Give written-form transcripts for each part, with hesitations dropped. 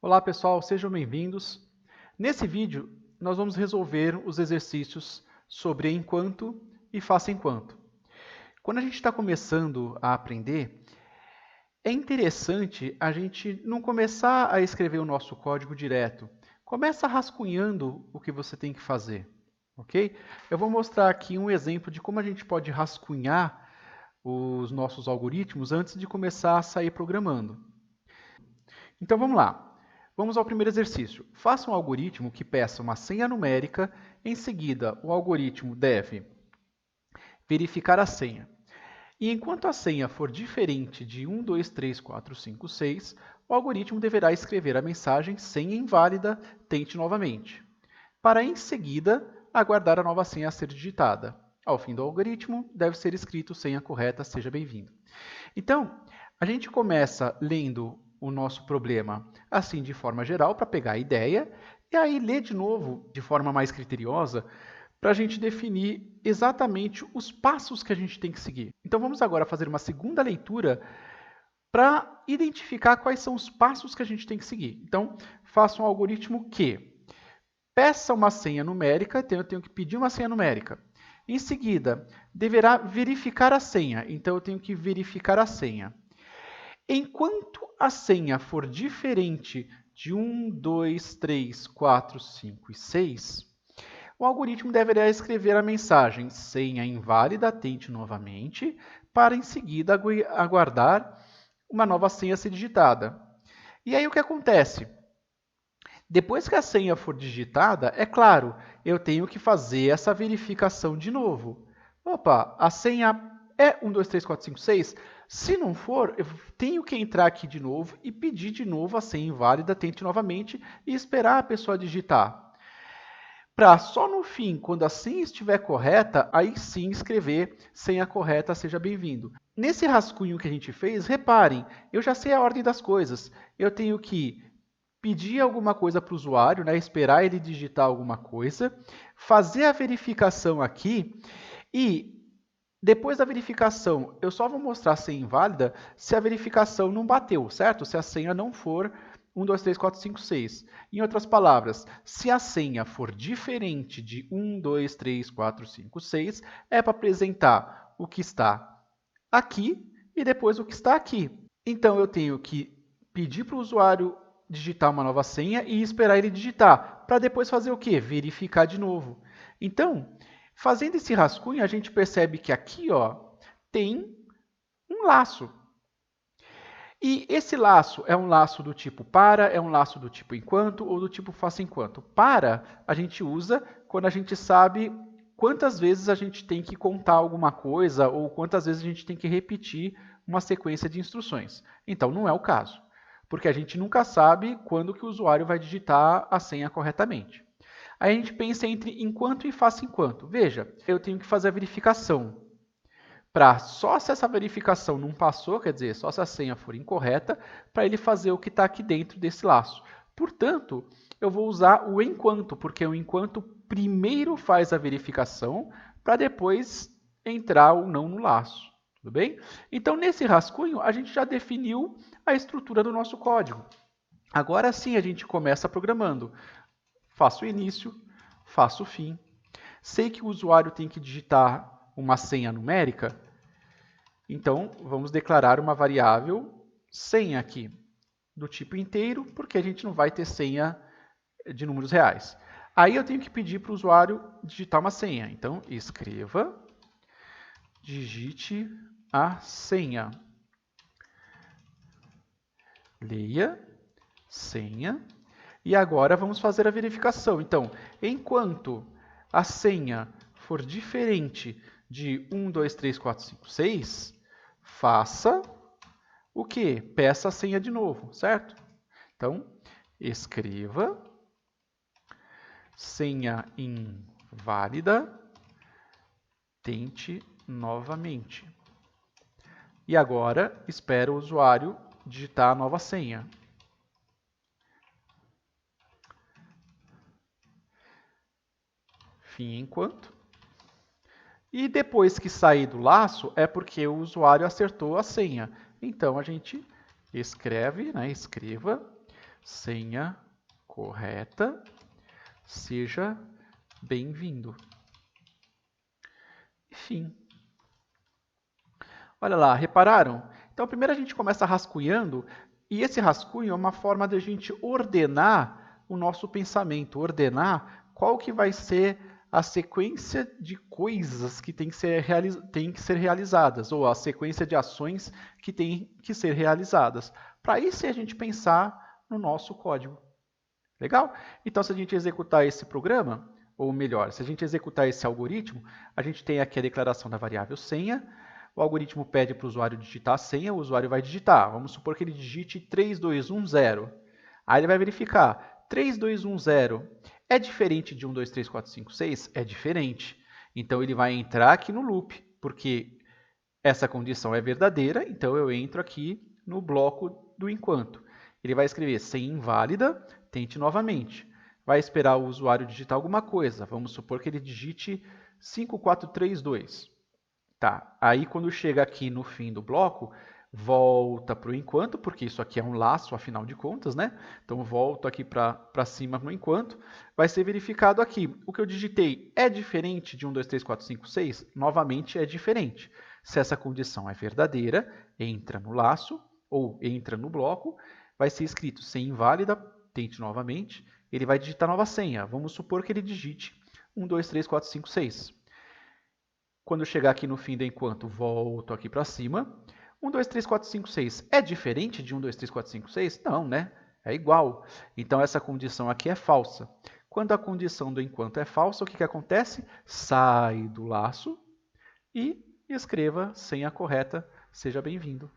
Olá pessoal, sejam bem-vindos. Nesse vídeo, nós vamos resolver os exercícios sobre enquanto e faça enquanto. Quando a gente está começando a aprender, é interessante a gente não começar a escrever o nosso código direto. Começa rascunhando o que você tem que fazer, ok? Eu vou mostrar aqui um exemplo de como a gente pode rascunhar os nossos algoritmos antes de começar a sair programando. Então vamos lá. Vamos ao primeiro exercício. Faça um algoritmo que peça uma senha numérica, em seguida o algoritmo deve verificar a senha. E enquanto a senha for diferente de 1, 2, 3, 4, 5, 6, o algoritmo deverá escrever a mensagem senha inválida, tente novamente, para em seguida aguardar a nova senha a ser digitada. Ao fim do algoritmo, deve ser escrito senha correta, seja bem-vindo. Então, a gente começa lendo o nosso problema assim de forma geral, para pegar a ideia, e aí ler de novo de forma mais criteriosa, para a gente definir exatamente os passos que a gente tem que seguir. Então vamos agora fazer uma segunda leitura para identificar quais são os passos que a gente tem que seguir. Então, faça um algoritmo que peça uma senha numérica, então eu tenho que pedir uma senha numérica. Em seguida, deverá verificar a senha, então eu tenho que verificar a senha. Enquanto a senha for diferente de 1, 2, 3, 4, 5 e 6, o algoritmo deverá escrever a mensagem senha inválida, tente novamente, para em seguida aguardar uma nova senha a ser digitada. E aí o que acontece? Depois que a senha for digitada, é claro, eu tenho que fazer essa verificação de novo. Opa, a senha é 1, 2, 3, 4, 5, 6? Se não for, eu tenho que entrar aqui de novo e pedir de novo a senha inválida, tente novamente e esperar a pessoa digitar. Para só no fim, quando a senha estiver correta, aí sim escrever senha correta, seja bem-vindo. Nesse rascunho que a gente fez, reparem, eu já sei a ordem das coisas. Eu tenho que pedir alguma coisa para o usuário, né, esperar ele digitar alguma coisa, fazer a verificação aqui e depois da verificação, eu só vou mostrar a senha inválida se a verificação não bateu, certo? Se a senha não for 1, 2, 3, 4, 5, 6. Em outras palavras, se a senha for diferente de 1, 2, 3, 4, 5, 6, é para apresentar o que está aqui e depois o que está aqui. Então, eu tenho que pedir para o usuário digitar uma nova senha e esperar ele digitar, para depois fazer o quê? Verificar de novo. Então, fazendo esse rascunho, a gente percebe que aqui tem um laço. E esse laço é um laço do tipo para, é um laço do tipo enquanto ou do tipo faça enquanto. Para, a gente usa quando a gente sabe quantas vezes a gente tem que contar alguma coisa ou quantas vezes a gente tem que repetir uma sequência de instruções. Então, não é o caso, porque a gente nunca sabe quando que o usuário vai digitar a senha corretamente. Aí a gente pensa entre enquanto e faça enquanto. Veja, eu tenho que fazer a verificação. Para só se essa verificação não passou, quer dizer, só se a senha for incorreta, para ele fazer o que está aqui dentro desse laço. Portanto, eu vou usar o enquanto, porque o enquanto primeiro faz a verificação para depois entrar ou não no laço. Tudo bem? Então, nesse rascunho, a gente já definiu a estrutura do nosso código. Agora sim, a gente começa programando. Faço o início, faço o fim. Sei que o usuário tem que digitar uma senha numérica, então vamos declarar uma variável senha aqui, do tipo inteiro, porque a gente não vai ter senha de números reais. Aí eu tenho que pedir para o usuário digitar uma senha. Então, escreva, digite a senha. Leia, senha. E agora vamos fazer a verificação. Então, enquanto a senha for diferente de 1, 2, 3, 4, 5, 6, faça o quê? Peça a senha de novo, certo? Então, escreva senha inválida, tente novamente. E agora, espera o usuário digitar a nova senha. Fim enquanto. E depois que sair do laço, é porque o usuário acertou a senha. Então, a gente escreve, escreva, senha correta, seja bem-vindo. Enfim. Olha lá, repararam? Então, primeiro a gente começa rascunhando, e esse rascunho é uma forma de a gente ordenar o nosso pensamento, ordenar qual que vai ser a sequência de coisas que tem que ser realizadas, ou a sequência de ações que tem que ser realizadas. Para aí sim a gente pensar no nosso código. Legal? Então, se a gente executar esse programa, ou melhor, se a gente executar esse algoritmo, a gente tem aqui a declaração da variável senha, o algoritmo pede para o usuário digitar a senha, o usuário vai digitar. Vamos supor que ele digite 3210. Aí ele vai verificar. 3210 é diferente de 1, 2, 3, 4, 5, 6? É diferente. Então ele vai entrar aqui no loop, porque essa condição é verdadeira, então eu entro aqui no bloco do enquanto. Ele vai escrever senha inválida, tente novamente. Vai esperar o usuário digitar alguma coisa. Vamos supor que ele digite 5432. Tá, aí quando chega aqui no fim do bloco, volta para o enquanto, porque isso aqui é um laço, afinal de contas, né? Então, volto aqui para cima no enquanto. Vai ser verificado aqui. O que eu digitei é diferente de 1, 2, 3, 4, 5, 6? Novamente, é diferente. Se essa condição é verdadeira, entra no laço ou entra no bloco, vai ser escrito senha inválida, tente novamente. Ele vai digitar nova senha. Vamos supor que ele digite 1, 2, 3, 4, 5, 6. Quando eu chegar aqui no fim do enquanto, volto aqui para cima. 1, 2, 3, 4, 5, 6 é diferente de 1, 2, 3, 4, 5, 6? Não, né? É igual. Então, essa condição aqui é falsa. Quando a condição do enquanto é falsa, o que acontece? Sai do laço e escreva senha correta, seja bem-vindo.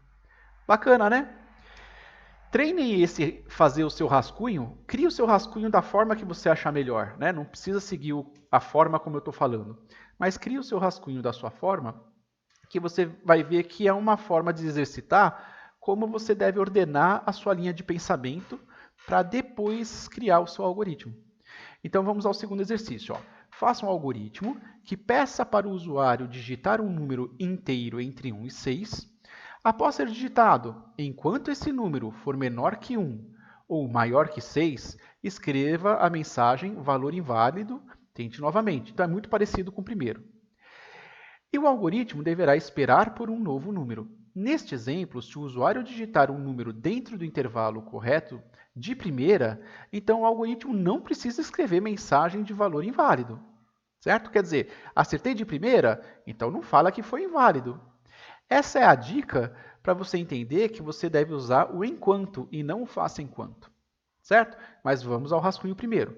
Bacana, né? Treine fazer o seu rascunho, crie o seu rascunho da forma que você achar melhor, né? Não precisa seguir a forma como eu estou falando, mas crie o seu rascunho da sua forma, que você vai ver que é uma forma de exercitar como você deve ordenar a sua linha de pensamento para depois criar o seu algoritmo. Então vamos ao segundo exercício. Ó. Faça um algoritmo que peça para o usuário digitar um número inteiro entre 1 e 6. Após ser digitado, enquanto esse número for menor que 1 ou maior que 6, escreva a mensagem valor inválido, tente novamente. Então é muito parecido com o primeiro. E o algoritmo deverá esperar por um novo número. Neste exemplo, se o usuário digitar um número dentro do intervalo correto de primeira, então o algoritmo não precisa escrever mensagem de valor inválido. Certo? Quer dizer, acertei de primeira, então não fala que foi inválido. Essa é a dica para você entender que você deve usar o enquanto e não o faça enquanto. Certo? Mas vamos ao rascunho primeiro.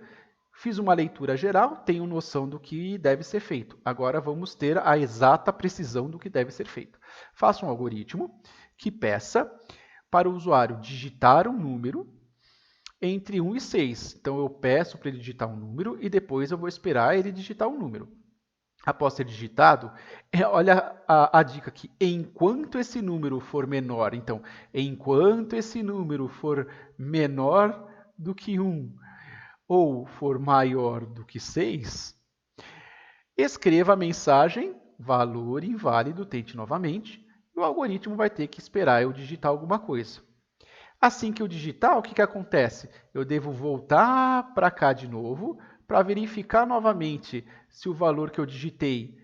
Fiz uma leitura geral, tenho noção do que deve ser feito. Agora vamos ter a exata precisão do que deve ser feito. Faça um algoritmo que peça para o usuário digitar um número entre 1 e 6. Então eu peço para ele digitar um número e depois eu vou esperar ele digitar um número. Após ser digitado, olha a dica aqui, enquanto esse número for menor, então, enquanto esse número for menor do que 1 ou for maior do que 6, escreva a mensagem valor inválido, tente novamente, e o algoritmo vai ter que esperar eu digitar alguma coisa. Assim que eu digitar, o que acontece? Eu devo voltar para cá de novo para verificar novamente se o valor que eu digitei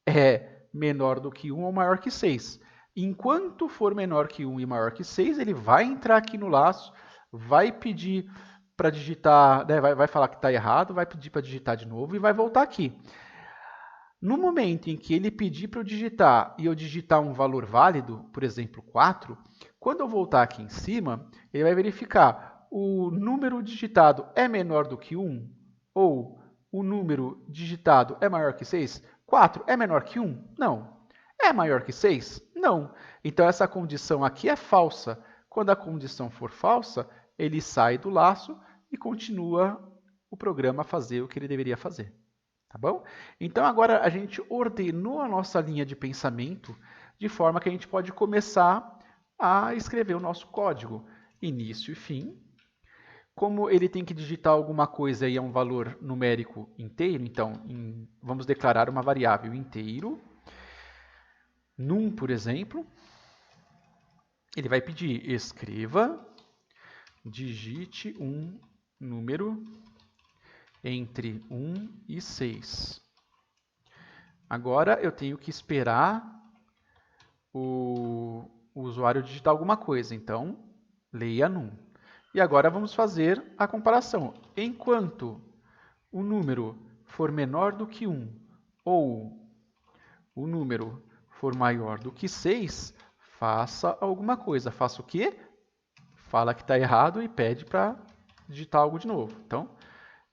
é menor do que 1 ou maior que 6. Enquanto for menor que 1 e maior que 6, ele vai entrar aqui no laço, vai pedir para digitar, né, vai falar que está errado, vai pedir para digitar de novo e vai voltar aqui. No momento em que ele pedir para eu digitar e eu digitar um valor válido, por exemplo, 4, quando eu voltar aqui em cima, ele vai verificar o número digitado é menor do que 1 ou o número digitado é maior que 6? 4 é menor que 1? Não. É maior que 6? Não. Então, essa condição aqui é falsa. Quando a condição for falsa, ele sai do laço e continua o programa a fazer o que ele deveria fazer. Tá bom? Então, agora a gente ordenou a nossa linha de pensamento de forma que a gente pode começar a escrever o nosso código. Início e fim. Como ele tem que digitar alguma coisa e é um valor numérico inteiro, então vamos declarar uma variável inteiro. Num, por exemplo, ele vai pedir escreva digite um número entre 1 e 6. Agora eu tenho que esperar o usuário digitar alguma coisa, então leia num. E agora vamos fazer a comparação. Enquanto o número for menor do que 1 ou o número for maior do que 6, faça alguma coisa. Faça o quê? Fala que está errado e pede para digitar algo de novo. Então,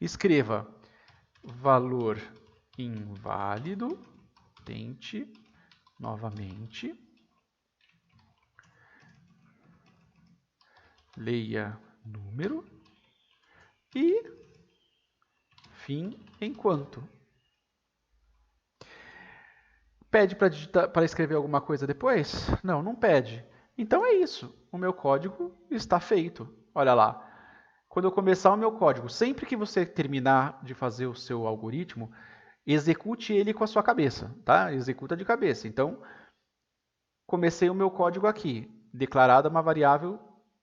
escreva valor inválido, tente novamente, leia número e fim enquanto. Pede para escrever alguma coisa depois? Não, não pede. Então é isso. O meu código está feito. Olha lá. Quando eu começar o meu código, sempre que você terminar de fazer o seu algoritmo, execute ele com a sua cabeça, tá? Executa de cabeça. Então, comecei o meu código aqui, declarada uma variável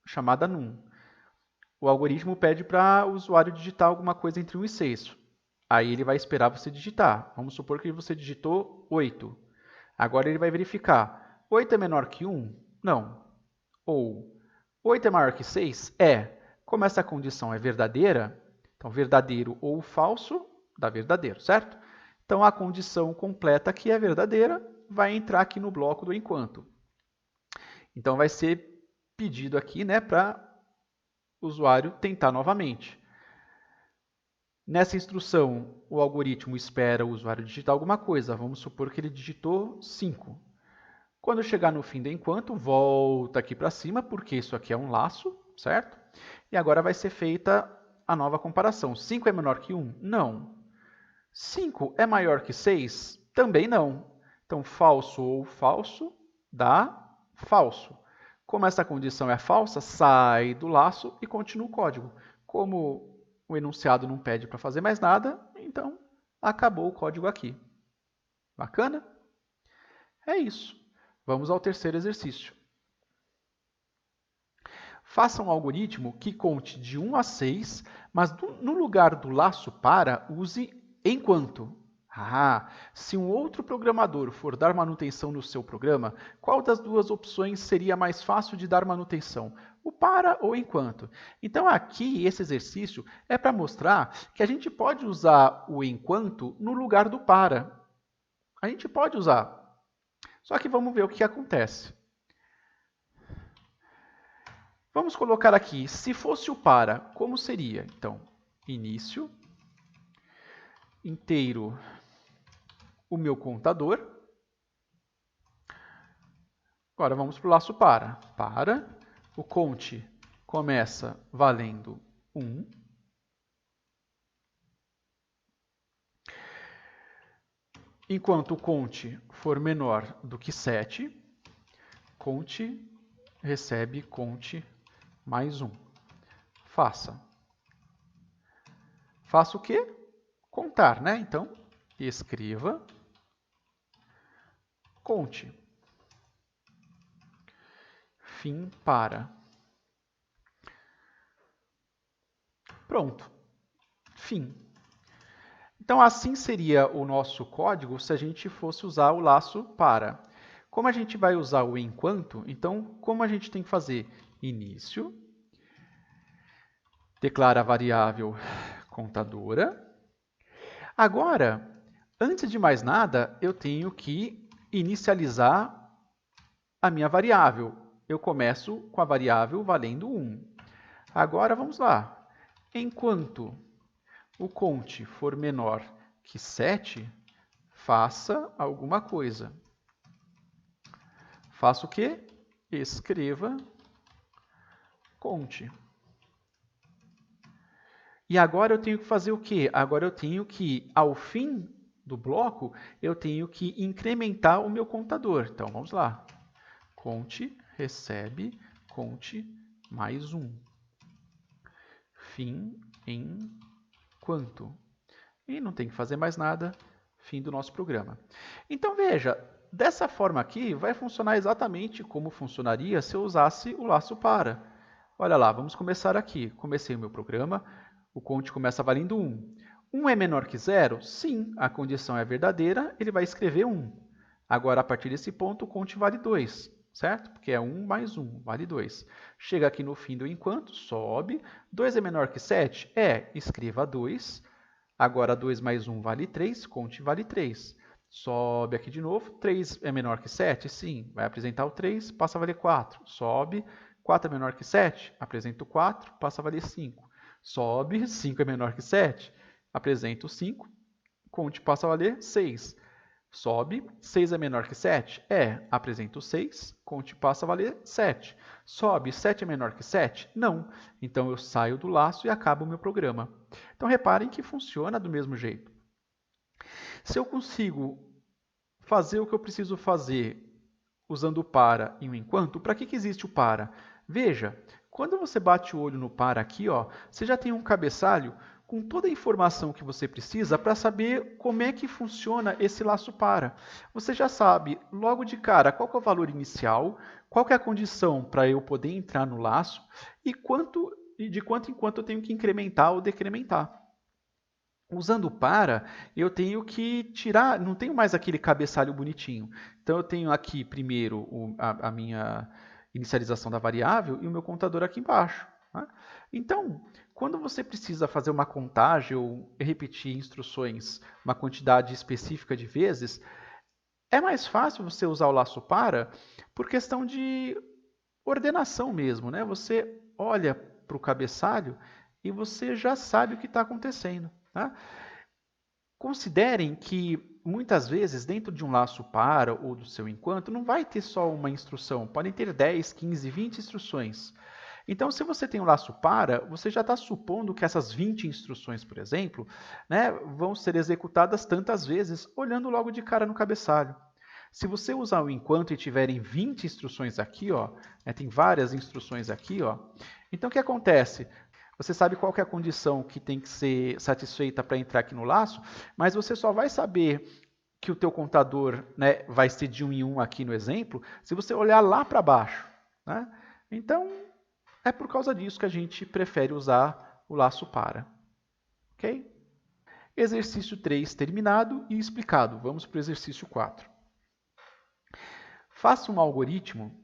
chamada num. O algoritmo pede para o usuário digitar alguma coisa entre 1 e 6. Aí ele vai esperar você digitar. Vamos supor que você digitou 8. Agora ele vai verificar. 8 é menor que 1? Não. Ou 8 é maior que 6? É. Como essa condição é verdadeira, então verdadeiro ou falso dá verdadeiro, certo? Então a condição completa que é verdadeira vai entrar aqui no bloco do enquanto. Então vai ser pedido aqui, né, para o usuário tentar novamente. Nessa instrução, o algoritmo espera o usuário digitar alguma coisa. Vamos supor que ele digitou 5. Quando chegar no fim do enquanto, volta aqui para cima, porque isso aqui é um laço, certo? E agora vai ser feita a nova comparação. 5 é menor que 1? Não. 5 é maior que 6? Também não. Então, falso ou falso dá falso. Como essa condição é falsa, sai do laço e continua o código. Como o enunciado não pede para fazer mais nada, então acabou o código aqui. Bacana? É isso. Vamos ao terceiro exercício. Faça um algoritmo que conte de 1 a 6, mas no lugar do laço para, use enquanto. Se um outro programador for dar manutenção no seu programa, qual das duas opções seria mais fácil de dar manutenção? O para ou enquanto? Então aqui, esse exercício é para mostrar que a gente pode usar o enquanto no lugar do para. A gente pode usar. Só que vamos ver o que acontece. Vamos colocar aqui, se fosse o para, como seria? Então, início, inteiro, o meu contador. Agora vamos para o laço para. Para, o conte começa valendo 1. Enquanto o conte for menor do que 7, conte recebe conte mais 1. Faça. Faça o quê? Contar, né? Então, escreva conte. Fim para. Pronto. Fim. Então, assim seria o nosso código se a gente fosse usar o laço para. Como a gente vai usar o enquanto, então, como a gente tem que fazer? Início, declara a variável contadora. Agora, antes de mais nada, eu tenho que inicializar a minha variável. Eu começo com a variável valendo 1. Agora, vamos lá. Enquanto o conte for menor que 7, faça alguma coisa. Faça o quê? Escreva conte. E agora eu tenho que fazer o quê? Agora eu tenho que, ao fim do bloco, eu tenho que incrementar o meu contador. Então, vamos lá. Conte recebe conte mais 1. Fim enquanto. E não tem que fazer mais nada. Fim do nosso programa. Então, veja, dessa forma aqui vai funcionar exatamente como funcionaria se eu usasse o laço para. Olha lá, vamos começar aqui. Comecei o meu programa, o count começa valendo 1. 1 é menor que 0? Sim, a condição é verdadeira, ele vai escrever 1. Agora, a partir desse ponto, o count vale 2, certo? Porque é 1 mais 1, vale 2. Chega aqui no fim do enquanto, sobe. 2 é menor que 7? É, escreva 2. Agora, 2 mais 1 vale 3, count vale 3. Sobe aqui de novo. 3 é menor que 7? Sim, vai apresentar o 3, passa a valer 4. Sobe. 4 é menor que 7? Apresenta o 4, passa a valer 5. Sobe. 5 é menor que 7? Apresenta o 5, count passa a valer 6. Sobe. 6 é menor que 7? É. Apresenta o 6, count passa a valer 7. Sobe. 7 é menor que 7? Não. Então, eu saio do laço e acabo o meu programa. Então, reparem que funciona do mesmo jeito. Se eu consigo fazer o que eu preciso fazer usando o para e o enquanto, para que existe o para? Veja, quando você bate o olho no para aqui, ó, você já tem um cabeçalho com toda a informação que você precisa para saber como é que funciona esse laço para. Você já sabe, logo de cara, qual que é o valor inicial, qual que é a condição para eu poder entrar no laço e de quanto em quanto eu tenho que incrementar ou decrementar. Usando o para, eu tenho que tirar, não tenho mais aquele cabeçalho bonitinho. Então, eu tenho aqui primeiro a minha inicialização da variável e o meu contador aqui embaixo. Tá? Então, quando você precisa fazer uma contagem ou repetir instruções uma quantidade específica de vezes, é mais fácil você usar o laço para por questão de ordenação mesmo. Né? Você olha para o cabeçalho e você já sabe o que está acontecendo. Tá? Considerem que, muitas vezes, dentro de um laço para ou do seu enquanto, não vai ter só uma instrução, podem ter 10, 15, 20 instruções. Então, se você tem um laço para, você já está supondo que essas 20 instruções, por exemplo, né, vão ser executadas tantas vezes, olhando logo de cara no cabeçalho. Se você usar o enquanto e tiverem 20 instruções aqui, ó, né, tem várias instruções aqui, ó, então o que acontece? Você sabe qual que é a condição que tem que ser satisfeita para entrar aqui no laço, mas você só vai saber que o teu contador, né, vai ser de 1 em 1 aqui no exemplo, se você olhar lá para baixo. Né? Então, é por causa disso que a gente prefere usar o laço para. Ok? Exercício 3 terminado e explicado. Vamos para o exercício 4. Faça um algoritmo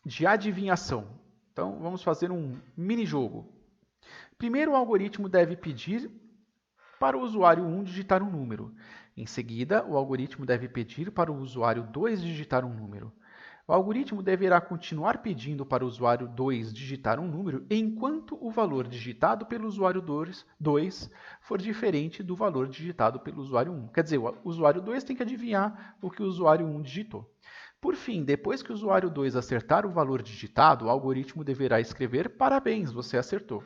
de adivinhação. Então, vamos fazer um mini-jogo. Primeiro, o algoritmo deve pedir para o usuário 1 digitar um número. Em seguida, o algoritmo deve pedir para o usuário 2 digitar um número. O algoritmo deverá continuar pedindo para o usuário 2 digitar um número enquanto o valor digitado pelo usuário 2 for diferente do valor digitado pelo usuário 1. Quer dizer, o usuário 2 tem que adivinhar o que o usuário 1 digitou. Por fim, depois que o usuário 2 acertar o valor digitado, o algoritmo deverá escrever "Parabéns, você acertou".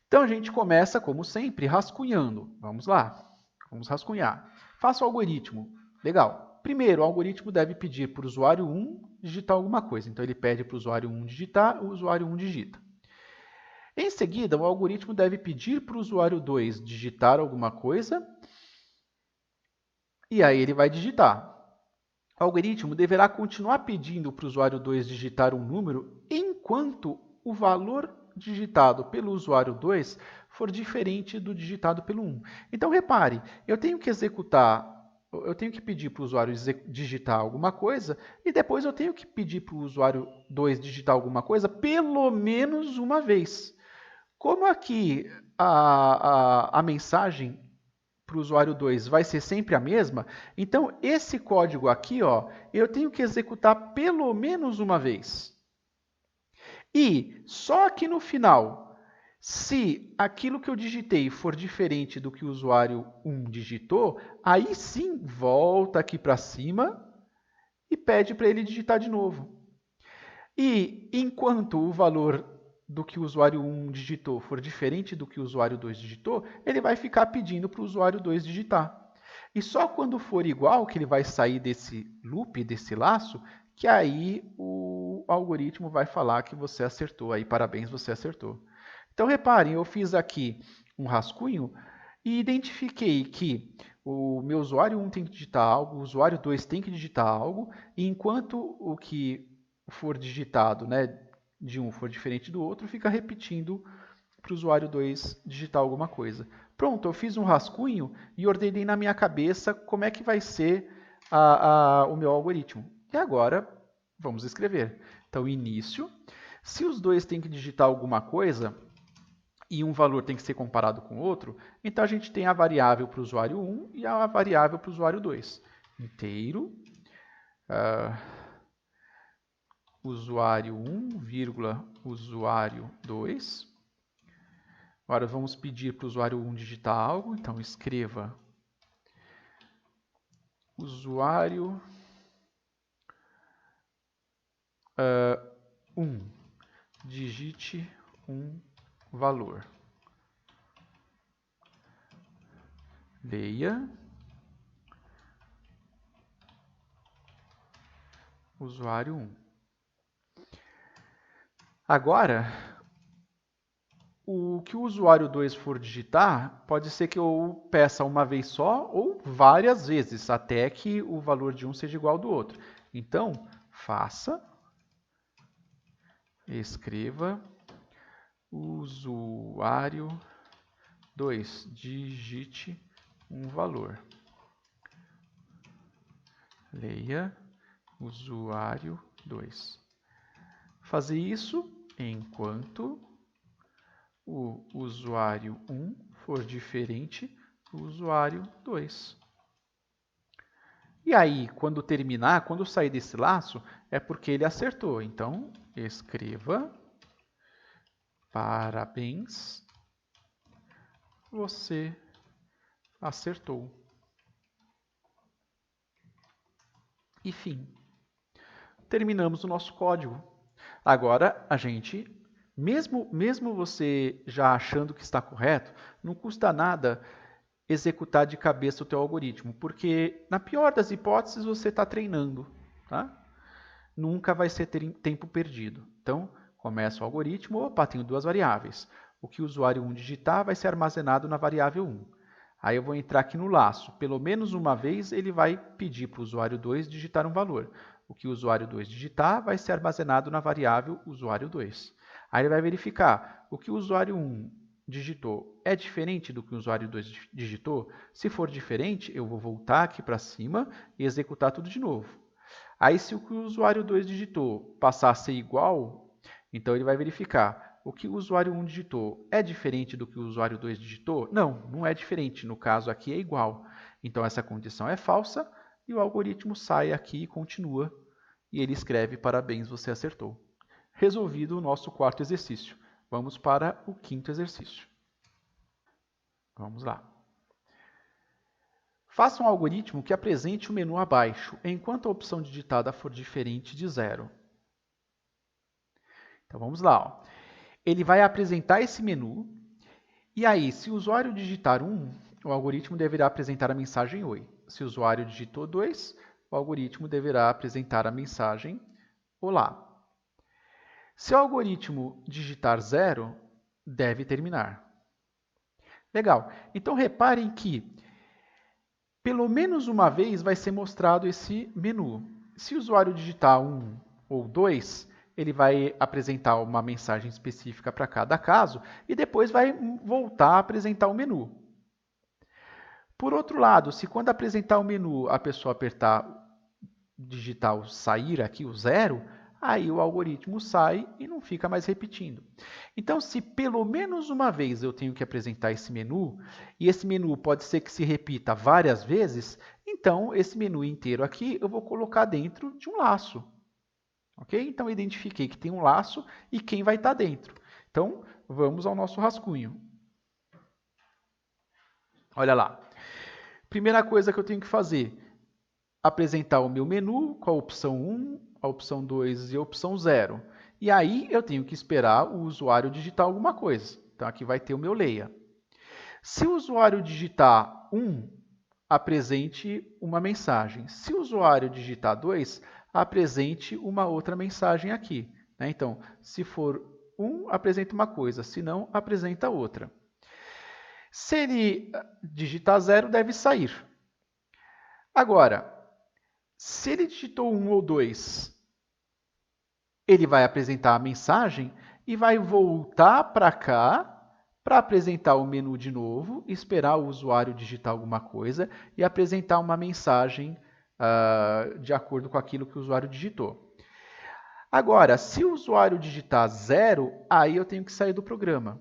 Então, a gente começa, como sempre, rascunhando. Vamos lá, vamos rascunhar. Faça o algoritmo. Legal. Primeiro, o algoritmo deve pedir para o usuário 1 digitar alguma coisa. Então, ele pede para o usuário 1 digitar, o usuário 1 digita. Em seguida, o algoritmo deve pedir para o usuário 2 digitar alguma coisa, e aí ele vai digitar. O algoritmo deverá continuar pedindo para o usuário 2 digitar um número enquanto o valor digitado pelo usuário 2 for diferente do digitado pelo 1. Então, repare, eu tenho que pedir para o usuário digitar alguma coisa e depois eu tenho que pedir para o usuário 2 digitar alguma coisa pelo menos uma vez. Como aqui a mensagem para o usuário 2 vai ser sempre a mesma, então esse código aqui, ó, eu tenho que executar pelo menos uma vez. E só aqui no final, se aquilo que eu digitei for diferente do que o usuário 1 digitou, aí sim volta aqui para cima e pede para ele digitar de novo. E enquanto o valor do que o usuário 1 digitou for diferente do que o usuário 2 digitou, ele vai ficar pedindo para o usuário 2 digitar. E só quando for igual que ele vai sair desse loop, desse laço, que aí o algoritmo vai falar que você acertou. Aí, parabéns, você acertou. Então, reparem, eu fiz aqui um rascunho e identifiquei que o meu usuário 1 tem que digitar algo, o usuário 2 tem que digitar algo, e enquanto o que for digitado, né, de um for diferente do outro, fica repetindo para o usuário 2 digitar alguma coisa. Pronto, eu fiz um rascunho e ordenei na minha cabeça como é que vai ser o meu algoritmo. E agora, vamos escrever. Então, início. Se os dois têm que digitar alguma coisa e um valor tem que ser comparado com o outro, então a gente tem a variável para o usuário 1 e a variável para o usuário 2. Inteiro, usuário 1, vírgula, usuário 2. Agora vamos pedir para o usuário 1 digitar algo, então escreva usuário 1, digite um valor. Leia usuário 1. Agora, o que o usuário 2 for digitar, pode ser que eu peça uma vez só ou várias vezes, até que o valor de um seja igual ao do outro. Então, escreva usuário 2, digite um valor. Leia usuário 2. Fazer isso enquanto o usuário 1 for diferente do usuário 2. E aí, quando terminar, quando sair desse laço, é porque ele acertou. Então, escreva parabéns, você acertou. E fim. Terminamos o nosso código. Agora, a gente, mesmo você já achando que está correto, não custa nada executar de cabeça o teu algoritmo, porque na pior das hipóteses você está treinando, tá? Nunca vai ser tempo perdido. Então, começa o algoritmo, opa, tenho duas variáveis. O que o usuário 1 digitar vai ser armazenado na variável 1. Aí eu vou entrar aqui no laço. Pelo menos uma vez ele vai pedir para o usuário 2 digitar um valor. O que o usuário 2 digitar vai ser armazenado na variável usuário 2. Aí ele vai verificar o que o usuário 1 digitou é diferente do que o usuário 2 digitou. Se for diferente, eu vou voltar aqui para cima e executar tudo de novo. Aí, se o que o usuário 2 digitou passar a ser igual, então ele vai verificar o que o usuário 1 digitou é diferente do que o usuário 2 digitou? Não, não é diferente. No caso aqui é igual. Então, essa condição é falsa e o algoritmo sai aqui e continua. E ele escreve, parabéns, você acertou. Resolvido o nosso quarto exercício. Vamos para o quinto exercício. Vamos lá. Faça um algoritmo que apresente o menu abaixo, enquanto a opção digitada for diferente de 0. Então vamos lá. Ó. Ele vai apresentar esse menu, e aí, se o usuário digitar 1, o algoritmo deverá apresentar a mensagem Oi. Se o usuário digitou 2, o algoritmo deverá apresentar a mensagem Olá. Se o algoritmo digitar 0, deve terminar. Legal. Então, reparem que, pelo menos uma vez, vai ser mostrado esse menu. Se o usuário digitar 1 ou 2, ele vai apresentar uma mensagem específica para cada caso e depois vai voltar a apresentar o menu. Por outro lado, se quando apresentar o menu a pessoa digitar o sair aqui, o 0, aí o algoritmo sai e não fica mais repetindo. Então, se pelo menos uma vez eu tenho que apresentar esse menu, e esse menu pode ser que se repita várias vezes, então esse menu inteiro aqui eu vou colocar dentro de um laço. Ok? Então, eu identifiquei que tem um laço e quem vai estar dentro. Então, vamos ao nosso rascunho. Olha lá. Primeira coisa que eu tenho que fazer, apresentar o meu menu com a opção 1, a opção 2 e a opção 0. E aí, eu tenho que esperar o usuário digitar alguma coisa. Então, aqui vai ter o meu leia. Se o usuário digitar 1, apresente uma mensagem. Se o usuário digitar 2, apresente uma outra mensagem aqui. Né? Então, se for 1, apresenta uma coisa, se não, apresenta outra. Se ele digitar 0, deve sair. Agora, se ele digitou 1 ou 2 ele vai apresentar a mensagem e vai voltar para cá para apresentar o menu de novo, esperar o usuário digitar alguma coisa e apresentar uma mensagem de acordo com aquilo que o usuário digitou. Agora, se o usuário digitar 0, aí eu tenho que sair do programa.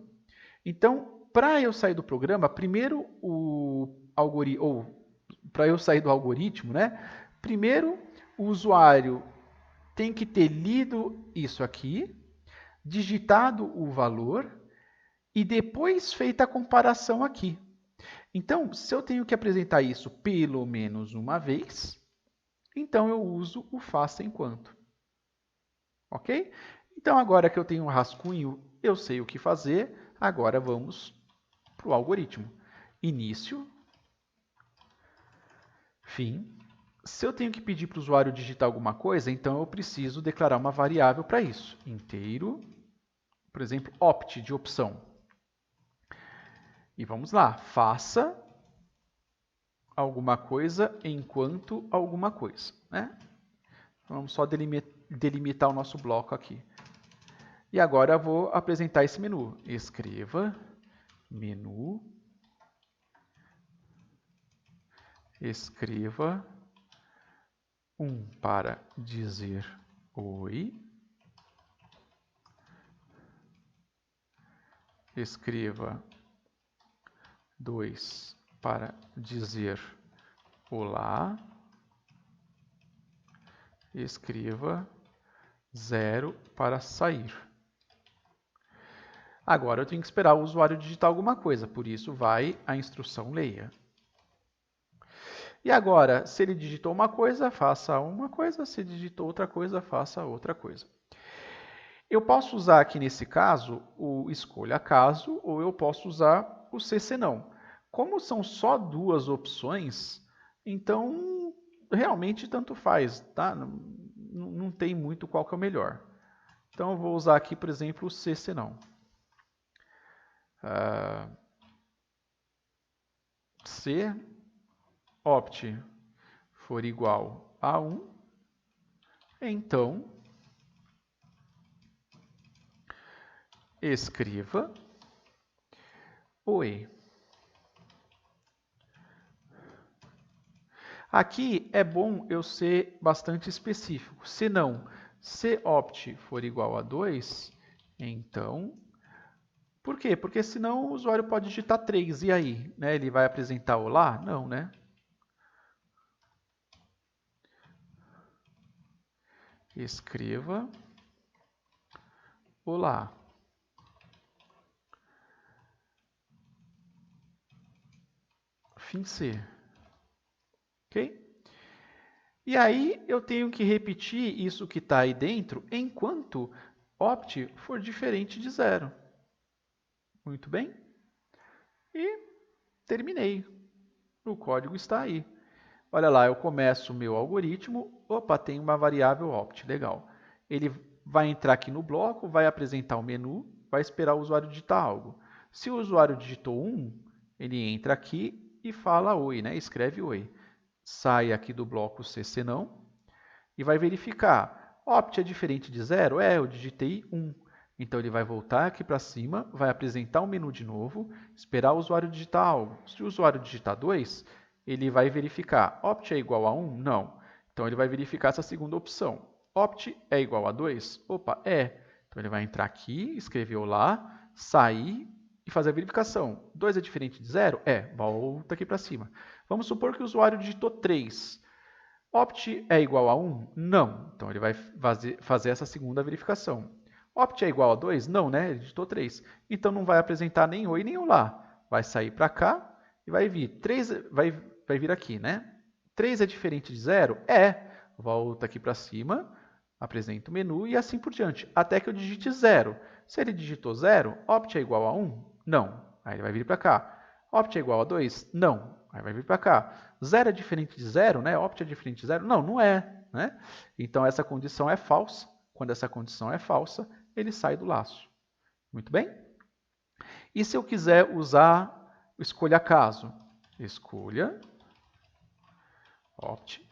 Então, para eu sair do programa, primeiro para eu sair do algoritmo, né? Primeiro o usuário tem que ter lido isso aqui, digitado o valor e depois feita a comparação aqui. Então, se eu tenho que apresentar isso pelo menos uma vez, então eu uso o faça enquanto. Ok? Então, agora que eu tenho um rascunho, eu sei o que fazer. Agora vamos para o algoritmo. Início, fim. Se eu tenho que pedir para o usuário digitar alguma coisa, então eu preciso declarar uma variável para isso. Inteiro, por exemplo, opt, de opção. E vamos lá, faça alguma coisa enquanto alguma coisa, né? Vamos só delimitar o nosso bloco aqui. E agora eu vou apresentar esse menu. Escreva menu, escreva para dizer oi, escreva 2 para dizer olá, escreva 0 para sair. Agora eu tenho que esperar o usuário digitar alguma coisa, por isso vai a instrução leia. E agora, se ele digitou uma coisa, faça uma coisa, se digitou outra coisa, faça outra coisa. Eu posso usar aqui nesse caso o escolha caso ou eu posso usar o C senão. Como são só duas opções, então realmente tanto faz, tá? Não tem muito qual que é o melhor. Então eu vou usar aqui, por exemplo, o C senão. Se opt for igual a 1, então escreva oi. Aqui é bom eu ser bastante específico. Se não, se opt for igual a 2, então... Por quê? Porque senão o usuário pode digitar 3. E aí? Né? Ele vai apresentar olá? Não, né? Escreva olá. Fim C. Ok? E aí eu tenho que repetir isso que está aí dentro enquanto opt for diferente de 0. Muito bem? E terminei. O código está aí. Olha lá, eu começo o meu algoritmo. Opa, tem uma variável opt. Legal. Ele vai entrar aqui no bloco, vai apresentar o menu, vai esperar o usuário digitar algo. Se o usuário digitou 1, ele entra aqui e fala oi, né? Escreve oi. Sai aqui do bloco C senão e vai verificar. Opt é diferente de 0? É, eu digitei 1. Então ele vai voltar aqui para cima, vai apresentar o menu de novo, esperar o usuário digitar algo. Se o usuário digitar 2, ele vai verificar. Opt é igual a 1? Não. Então ele vai verificar essa segunda opção. Opt é igual a 2? Opa, é. Então ele vai entrar aqui, escrever olá, sair e fazer a verificação. 2 é diferente de 0? É. Volta aqui para cima. Vamos supor que o usuário digitou 3. Opt é igual a 1? Não. Então ele vai fazer essa segunda verificação. Opt é igual a 2? Não, né? Ele digitou 3. Então não vai apresentar nem oi nem olá. Vai sair para cá e vai vir. 3 vai vir aqui, né? 3 é diferente de 0? É. Volta aqui para cima, apresenta o menu e assim por diante, até que eu digite 0. Se ele digitou 0, opt é igual a 1? Não. Aí ele vai vir para cá. Opt é igual a 2? Não. Aí vai vir para cá. 0 é diferente de 0, né? Opt é diferente de 0? Não, não é, né? Então essa condição é falsa. Quando essa condição é falsa, ele sai do laço. Muito bem? E se eu quiser usar o escolha caso? Escolha opt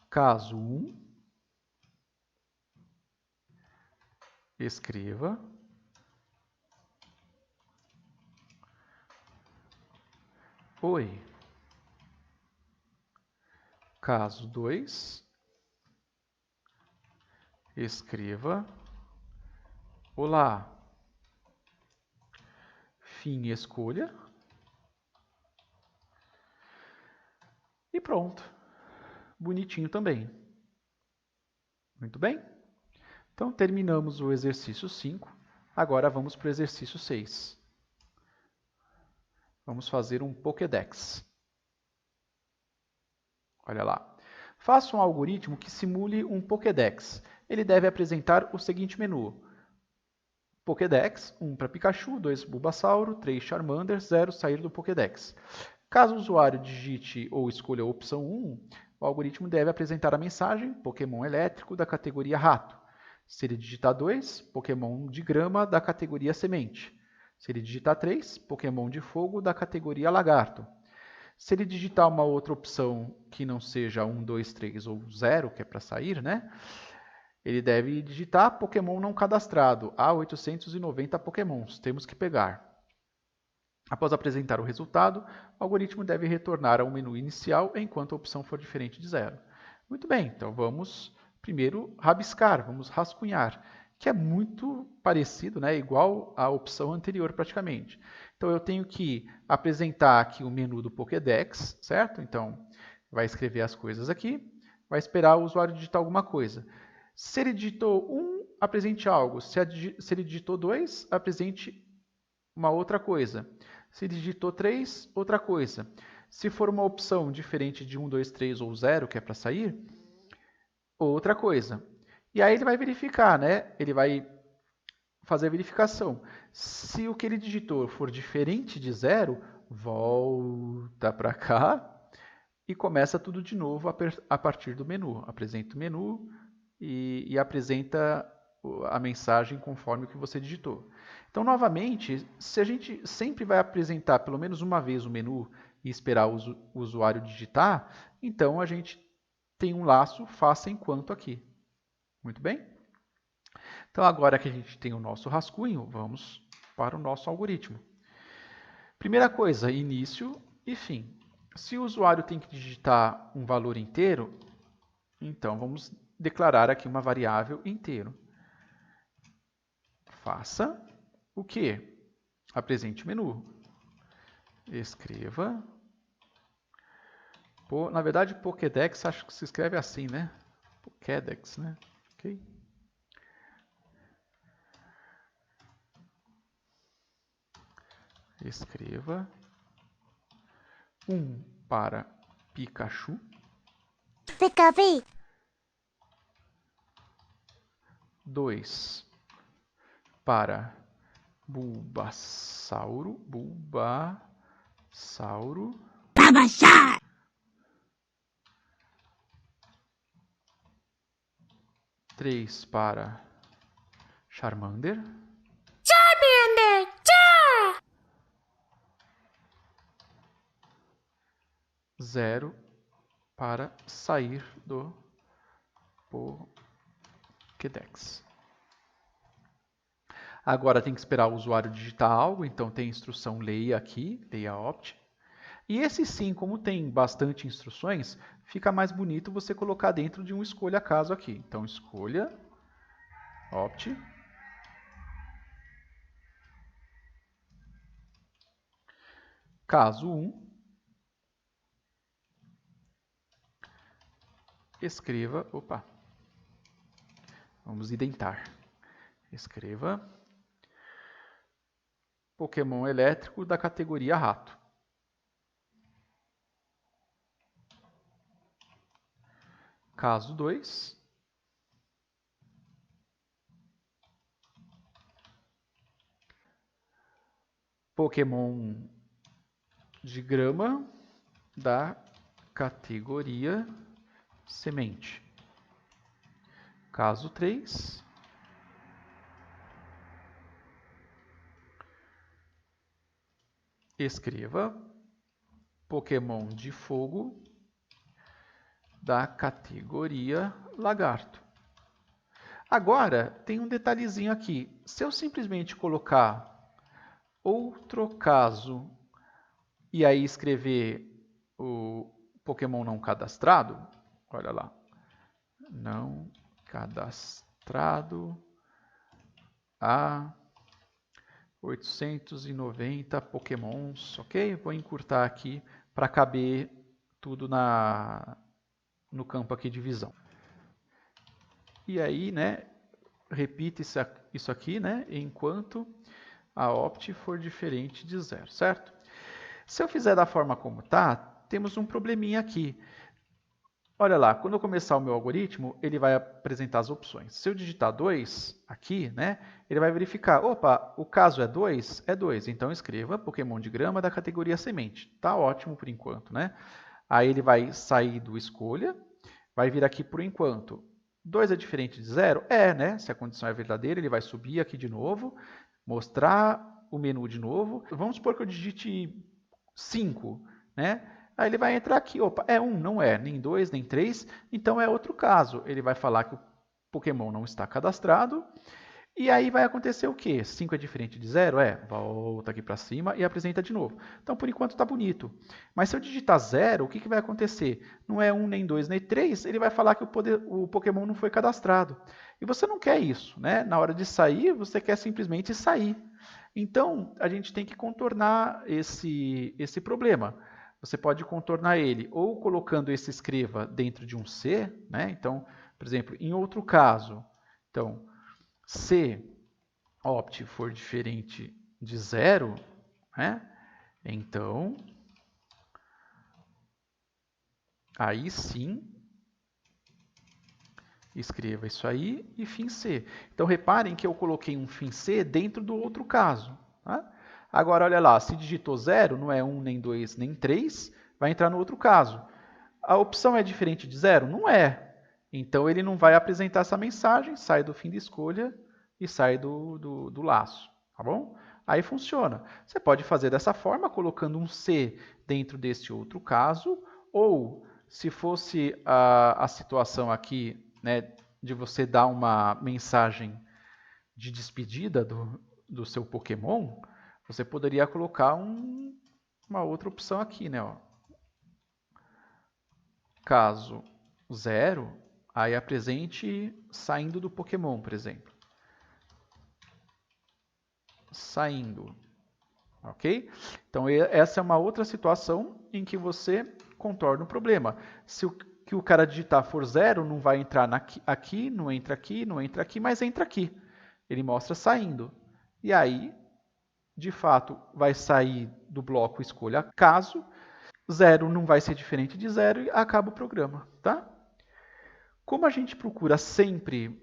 caso 1 escreva. Oi. Caso 2, escreva. Olá. Fim e escolha. E pronto. Bonitinho também. Muito bem? Então, terminamos o exercício 5. Agora vamos para o exercício 6. Vamos fazer um Pokédex. Olha lá. Faça um algoritmo que simule um Pokédex. Ele deve apresentar o seguinte menu. Pokédex, 1 para Pikachu, 2 Bulbasauro, 3 Charmander, 0 sair do Pokédex. Caso o usuário digite ou escolha a opção 1, o algoritmo deve apresentar a mensagem Pokémon elétrico da categoria rato. Se ele digitar 2, Pokémon de grama da categoria semente. Se ele digitar 3, Pokémon de fogo da categoria lagarto. Se ele digitar uma outra opção que não seja 1, 2, 3 ou 0, que é para sair, né? Ele deve digitar Pokémon não cadastrado. Há 890 Pokémons, temos que pegar. Após apresentar o resultado, o algoritmo deve retornar ao menu inicial enquanto a opção for diferente de 0. Muito bem, então vamos primeiro rabiscar, vamos rascunhar, que é muito parecido, né, igual à opção anterior praticamente. Então eu tenho que apresentar aqui o menu do Pokédex, certo? Então vai escrever as coisas aqui, vai esperar o usuário digitar alguma coisa. Se ele digitou 1, apresente algo. Se ele digitou 2, apresente uma outra coisa. Se digitou 3, outra coisa. Se for uma opção diferente de 1, 2, 3 ou 0, que é para sair, outra coisa. E aí ele vai verificar, né? Ele vai fazer a verificação. Se o que ele digitou for diferente de 0, volta para cá e começa tudo de novo a partir do menu. Apresenta o menu e apresenta a mensagem conforme o que você digitou. Então, novamente, se a gente sempre vai apresentar pelo menos uma vez o menu e esperar o usuário digitar, então a gente tem um laço faça enquanto aqui. Muito bem? Então, agora que a gente tem o nosso rascunho, vamos para o nosso algoritmo. Primeira coisa, início e fim. Se o usuário tem que digitar um valor inteiro, então vamos declarar aqui uma variável inteiro. Faça o quê? Apresente o menu. Escreva. Na verdade, Pokédex acho que se escreve assim, né? Pokédex, né? Ok? Escreva. 1 para Pikachu. Pikachu. 2 para Bulbasauro. Babachar. 3 para Charmander. Charmander. Char. 0 para sair do Pokédex. Agora tem que esperar o usuário digitar algo, então tem a instrução leia aqui, leia opt. E esse sim, como tem bastante instruções, fica mais bonito você colocar dentro de um escolha caso aqui. Então escolha, opt. Caso 1, escreva, vamos identar. Escreva Pokémon elétrico da categoria rato. Caso 2, Pokémon de grama da categoria semente. Caso 3, escreva Pokémon de fogo da categoria lagarto. Agora, tem um detalhezinho aqui. Se eu simplesmente colocar outro caso e aí escrever o Pokémon não cadastrado, olha lá, não cadastrado a 890 Pokémons, ok? Vou encurtar aqui para caber tudo no campo aqui de visão. E aí, né, repita isso aqui, né, enquanto a opt for diferente de 0, certo? Se eu fizer da forma como está, temos um probleminha aqui. Olha lá, quando eu começar o meu algoritmo, ele vai apresentar as opções. Se eu digitar 2 aqui, né, ele vai verificar, opa, o caso é 2? É 2, então escreva Pokémon de grama da categoria semente. Tá ótimo por enquanto, né? Aí ele vai sair do escolha, vai vir aqui por enquanto. 2 é diferente de 0? É, né? Se a condição é verdadeira, ele vai subir aqui de novo, mostrar o menu de novo. Vamos supor que eu digite 5, né? Aí ele vai entrar aqui, opa, é 1, não é, nem 2, nem 3, então é outro caso. Ele vai falar que o Pokémon não está cadastrado, e aí vai acontecer o quê? 5 é diferente de 0? É, volta aqui para cima e apresenta de novo. Então, por enquanto está bonito. Mas se eu digitar 0, o que vai acontecer? Não é 1, nem 2, nem 3, ele vai falar que o Pokémon não foi cadastrado. E você não quer isso, né? Na hora de sair, você quer simplesmente sair. Então, a gente tem que contornar esse problema. Você pode contornar ele ou colocando esse escreva dentro de um C, né? Então, por exemplo, em outro caso, então, se opt for diferente de 0, né? Então, aí sim, escreva isso aí e fim C. Então, reparem que eu coloquei um fim C dentro do outro caso. Tá? Agora, olha lá, se digitou 0, não é 1, nem 2, nem 3, vai entrar no outro caso. A opção é diferente de 0? Não é. Então, ele não vai apresentar essa mensagem, sai do fim de escolha e sai do laço. Tá bom? Aí funciona. Você pode fazer dessa forma, colocando um C dentro desse outro caso, ou se fosse a situação aqui, né, de você dar uma mensagem de despedida do seu Pokémon, você poderia colocar uma outra opção aqui, né? Ó. Caso 0, aí apresente saindo do Pokémon, por exemplo. Saindo. Ok? Então, essa é uma outra situação em que você contorna o problema. Se o que o cara digitar for 0, não vai entrar aqui, não entra aqui, não entra aqui, mas entra aqui. Ele mostra saindo. E aí, de fato, vai sair do bloco escolha caso. 0 não vai ser diferente de 0 e acaba o programa. Tá? Como a gente procura sempre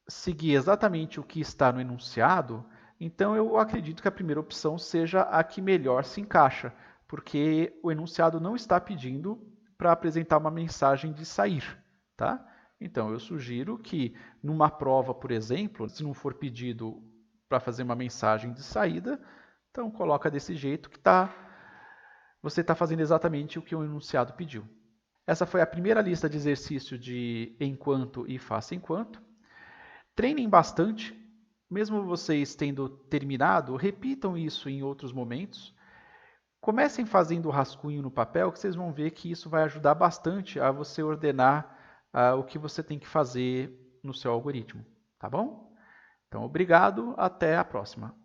seguir exatamente o que está no enunciado, então eu acredito que a primeira opção seja a que melhor se encaixa, porque o enunciado não está pedindo para apresentar uma mensagem de sair. Tá? Então, eu sugiro que numa prova, por exemplo, se não for pedido para fazer uma mensagem de saída, então coloca desse jeito que você está fazendo exatamente o que o enunciado pediu. Essa foi a primeira lista de exercício de enquanto e faça enquanto. Treinem bastante, mesmo vocês tendo terminado, repitam isso em outros momentos. Comecem fazendo o rascunho no papel, que vocês vão ver que isso vai ajudar bastante a você ordenar o que você tem que fazer no seu algoritmo, tá bom? Então, obrigado, até a próxima.